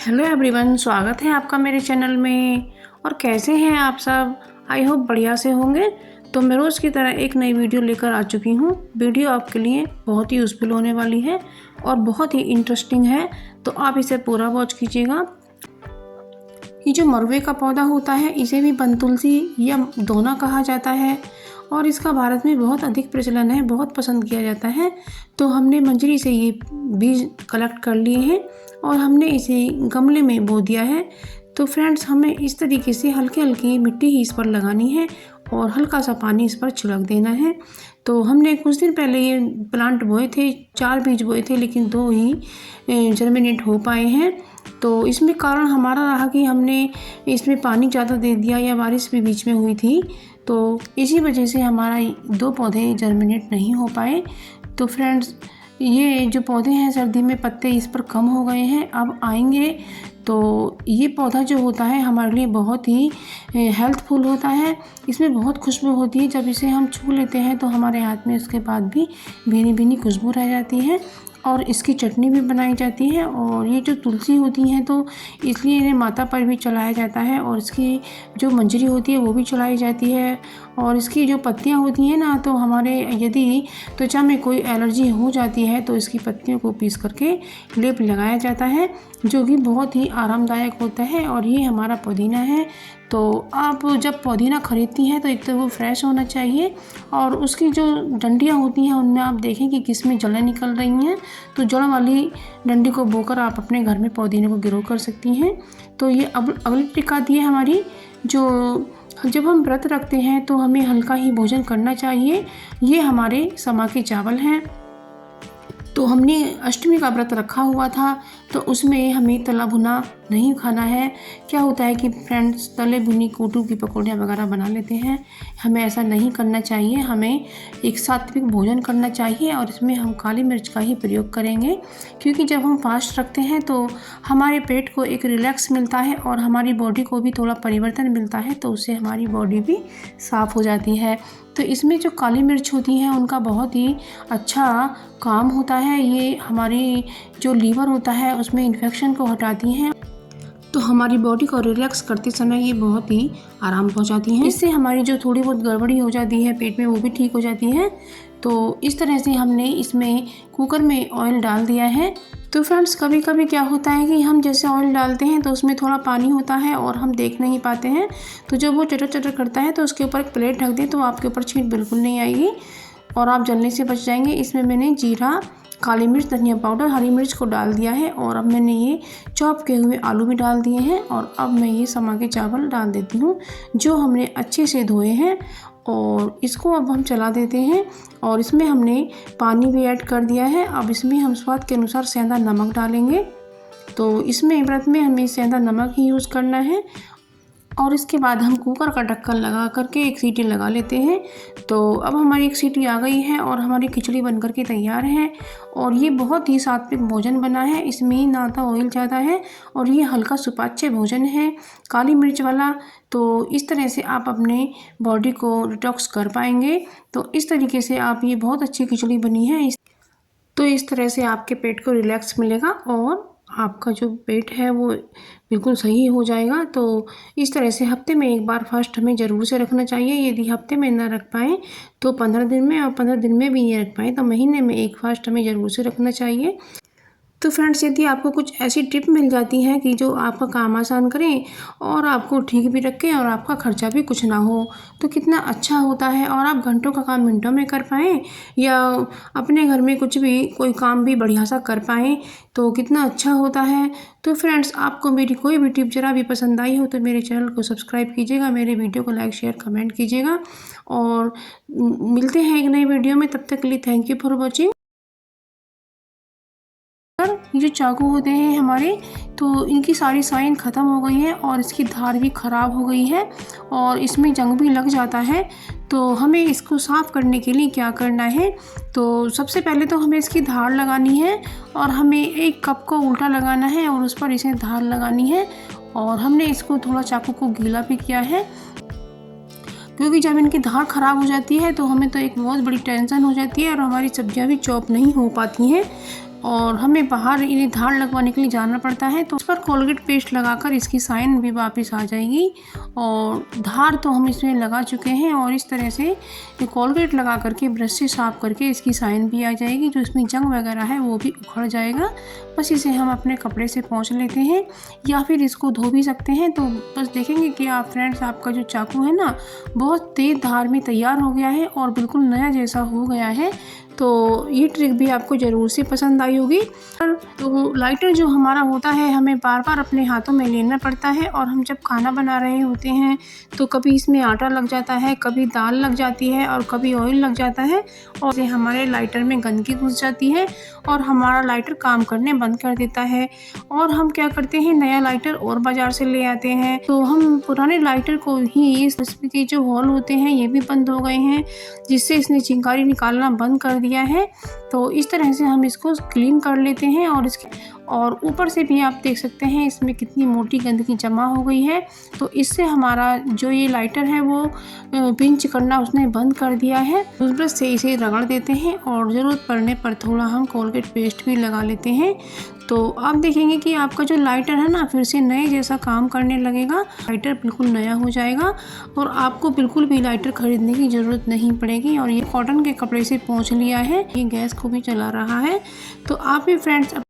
Hello everyone, स्वागत है आपका मेरे चैनल में। और कैसे हैं आप सब? आई होप बढ़िया से होंगे। तो मैं रोज़ की तरह एक नई वीडियो लेकर आ चुकी हूँ। वीडियो आपके लिए बहुत ही यूज़फुल होने वाली है और बहुत ही इंटरेस्टिंग है, तो आप इसे पूरा वॉच कीजिएगा। ये जो मरवे का पौधा होता है, इसे भी बनतुलसी या दोना कहा जाता है और इसका भारत में बहुत अधिक प्रचलन है, बहुत पसंद किया जाता है। तो हमने मंजरी से ये बीज कलेक्ट कर लिए हैं और हमने इसे गमले में बो दिया है। तो फ्रेंड्स, हमें इस तरीके से हल्की हल्की मिट्टी ही इस पर लगानी है और हल्का सा पानी इस पर छिड़क देना है। तो हमने कुछ दिन पहले ये प्लांट बोए थे, 4 बीज बोए थे, लेकिन 2 ही जर्मिनेट हो पाए हैं। तो इसमें कारण हमारा रहा कि हमने इसमें पानी ज़्यादा दे दिया या बारिश भी बीच में हुई थी, तो इसी वजह से हमारा 2 पौधे जर्मिनेट नहीं हो पाए। तो फ्रेंड्स, ये जो पौधे हैं, सर्दी में पत्ते इस पर कम हो गए हैं, अब आएंगे। तो ये पौधा जो होता है हमारे लिए बहुत ही हेल्थफुल होता है। इसमें बहुत खुशबू होती है, जब इसे हम छू लेते हैं तो हमारे हाथ में उसके बाद भी भीनी भीनी खुशबू रह जाती है और इसकी चटनी भी बनाई जाती है। और ये जो तुलसी होती है तो इसलिए इन्हें माता पर भी चढ़ाया जाता है और इसकी जो मंजरी होती है वो भी चढ़ाई जाती है। और इसकी जो पत्तियां होती हैं ना, तो हमारे यदि त्वचा में कोई एलर्जी हो जाती है तो इसकी पत्तियों को पीस करके लेप लगाया जाता है, जो कि बहुत ही आरामदायक होता है। और ये हमारा पुदीना है। तो आप जब पुदीना खरीदती हैं तो एक तो वो फ्रेश होना चाहिए और उसकी जो डंडियाँ होती हैं उनमें आप देखें कि किस में जड़ें निकल रही हैं, तो जड़ वाली डंडी को बोकर आप अपने घर में पुदीने को ग्रो कर सकती हैं। तो ये अब अगली ट्रिक आती है हमारी, जो जब हम व्रत रखते हैं तो हमें हल्का ही भोजन करना चाहिए। ये हमारे समा के चावल हैं। तो हमने अष्टमी का व्रत रखा हुआ था, तो उसमें हमें तला भुना नहीं खाना है। क्या होता है कि फ्रेंड्स, तले भुनी कोटू की पकौड़ियाँ वगैरह बना लेते हैं, हमें ऐसा नहीं करना चाहिए। हमें एक सात्विक भोजन करना चाहिए और इसमें हम काली मिर्च का ही प्रयोग करेंगे, क्योंकि जब हम फास्ट रखते हैं तो हमारे पेट को एक रिलैक्स मिलता है और हमारी बॉडी को भी थोड़ा परिवर्तन मिलता है, तो उससे हमारी बॉडी भी साफ़ हो जाती है। तो इसमें जो काली मिर्च होती हैं उनका बहुत ही अच्छा काम होता है। ये हमारी जो लीवर होता है उसमें इन्फेक्शन को हटाती हैं, तो हमारी बॉडी को रिलैक्स करते समय ये बहुत ही आराम पहुंचाती हैं। इससे हमारी जो थोड़ी बहुत गड़बड़ी हो जाती है पेट में, वो भी ठीक हो जाती है। तो इस तरह से हमने इसमें कुकर में ऑयल डाल दिया है। तो फ्रेंड्स, कभी कभी क्या होता है कि हम जैसे ऑयल डालते हैं तो उसमें थोड़ा पानी होता है और हम देख नहीं पाते हैं, तो जब वो चटर चटर करता है तो उसके ऊपर एक प्लेट ढक दें तो आपके ऊपर छींट बिल्कुल नहीं आएगी और आप जलने से बच जाएंगे। इसमें मैंने जीरा, काली मिर्च, धनिया पाउडर, हरी मिर्च को डाल दिया है और अब मैंने ये चॉप किए हुए आलू भी डाल दिए हैं और अब मैं ये समा के चावल डाल देती हूँ, जो हमने अच्छे से धोए हैं। और इसको अब हम चला देते हैं और इसमें हमने पानी भी ऐड कर दिया है। अब इसमें हम स्वाद के अनुसार सेंधा नमक डालेंगे। तो इसमें व्रत में हमें सेंधा नमक ही यूज़ करना है। और इसके बाद हम कुकर का ढक्कन लगा करके एक सीटी लगा लेते हैं। तो अब हमारी एक सीटी आ गई है और हमारी खिचड़ी बनकर के तैयार है। और ये बहुत ही सात्विक भोजन बना है, इसमें ना तो ऑयल ज़्यादा है और ये हल्का सुपाच्य भोजन है, काली मिर्च वाला। तो इस तरह से आप अपने बॉडी को डिटॉक्स कर पाएंगे। तो इस तरीके से आप, ये बहुत अच्छी खिचड़ी बनी है। तो इस तरह से आपके पेट को रिलैक्स मिलेगा और आपका जो पेट है वो बिल्कुल सही हो जाएगा। तो इस तरह से हफ्ते में एक बार फास्ट हमें ज़रूर से रखना चाहिए। यदि हफ्ते में ना रख पाएँ तो 15 दिन में, और 15 दिन में भी नहीं रख पाएँ तो महीने में एक फास्ट हमें ज़रूर से रखना चाहिए। तो फ्रेंड्स, यदि आपको कुछ ऐसी टिप मिल जाती है कि जो आपका काम आसान करें और आपको ठीक भी रखें और आपका खर्चा भी कुछ ना हो, तो कितना अच्छा होता है। और आप घंटों का काम मिनटों में कर पाएँ या अपने घर में कुछ भी कोई काम भी बढ़िया सा कर पाएँ, तो कितना अच्छा होता है। तो फ्रेंड्स, आपको मेरी कोई भी टिप ज़रा भी पसंद आई हो तो मेरे चैनल को सब्सक्राइब कीजिएगा, मेरे वीडियो को लाइक, शेयर, कमेंट कीजिएगा और मिलते हैं एक नई वीडियो में। तब तक के लिए थैंक यू फॉर वॉचिंग। ये जो चाकू होते हैं हमारे, तो इनकी सारी साइन ख़त्म हो गई है और इसकी धार भी ख़राब हो गई है और इसमें जंग भी लग जाता है। तो हमें इसको साफ़ करने के लिए क्या करना है, तो सबसे पहले तो हमें इसकी धार लगानी है और हमें एक कप को उल्टा लगाना है और उस पर इसे धार लगानी है। और हमने इसको थोड़ा चाकू को गीला भी किया है, क्योंकि जब इनकी धार ख़राब हो जाती है तो हमें तो एक बहुत बड़ी टेंशन हो जाती है और हमारी सब्जियां भी चॉप नहीं हो पाती हैं। और हमें बाहर इन्हें धार लगवाने के लिए जाना पड़ता है। तो इस पर कोलगेट पेस्ट लगाकर इसकी साइन भी वापस आ जाएगी। और धार तो हम इसमें लगा चुके हैं और इस तरह से कोलगेट लगा करके ब्रश से साफ करके इसकी साइन भी आ जाएगी। जो इसमें जंग वगैरह है वो भी उखड़ जाएगा। बस इसे हम अपने कपड़े से पोंछ लेते हैं या फिर इसको धो भी सकते हैं। तो बस देखेंगे कि आप फ्रेंड्स, आपका जो चाकू है ना बहुत तेज़ धार में तैयार हो गया है और बिल्कुल नया जैसा हो गया है। तो ये ट्रिक भी आपको ज़रूर से पसंद आई होगी। तो लाइटर जो हमारा होता है हमें बार बार अपने हाथों में लेना पड़ता है। और हम जब खाना बना रहे होते हैं तो कभी इसमें आटा लग जाता है, कभी दाल लग जाती है और कभी ऑयल लग जाता है और हमारे लाइटर में गंदगी घुस जाती है और हमारा लाइटर काम करने बंद कर देता है। और हम क्या करते हैं, नया लाइटर और बाज़ार से ले आते हैं। तो हम पुराने लाइटर को ही इसमें के जो होल होते हैं ये भी बंद हो गए हैं, जिससे इसने चिंगारी निकालना बंद कर दिया है। तो इस तरह से हम इसको क्लीन कर लेते हैं। और ऊपर से भी आप देख सकते हैं इसमें कितनी मोटी गंदगी जमा हो गई है। तो इससे हमारा जो ये लाइटर है वो पिंच करना उसने बंद कर दिया है। टूथब्रश से इसे रगड़ देते हैं और ज़रूरत पड़ने पर थोड़ा हम कोलगेट पेस्ट भी लगा लेते हैं। तो आप देखेंगे कि आपका जो लाइटर है ना फिर से नए जैसा काम करने लगेगा। लाइटर बिल्कुल नया हो जाएगा और आपको बिल्कुल भी लाइटर खरीदने की ज़रूरत नहीं पड़ेगी। और ये कॉटन के कपड़े से पोंछ लिया है, ये गैस को भी चला रहा है। तो आप भी फ्रेंड्स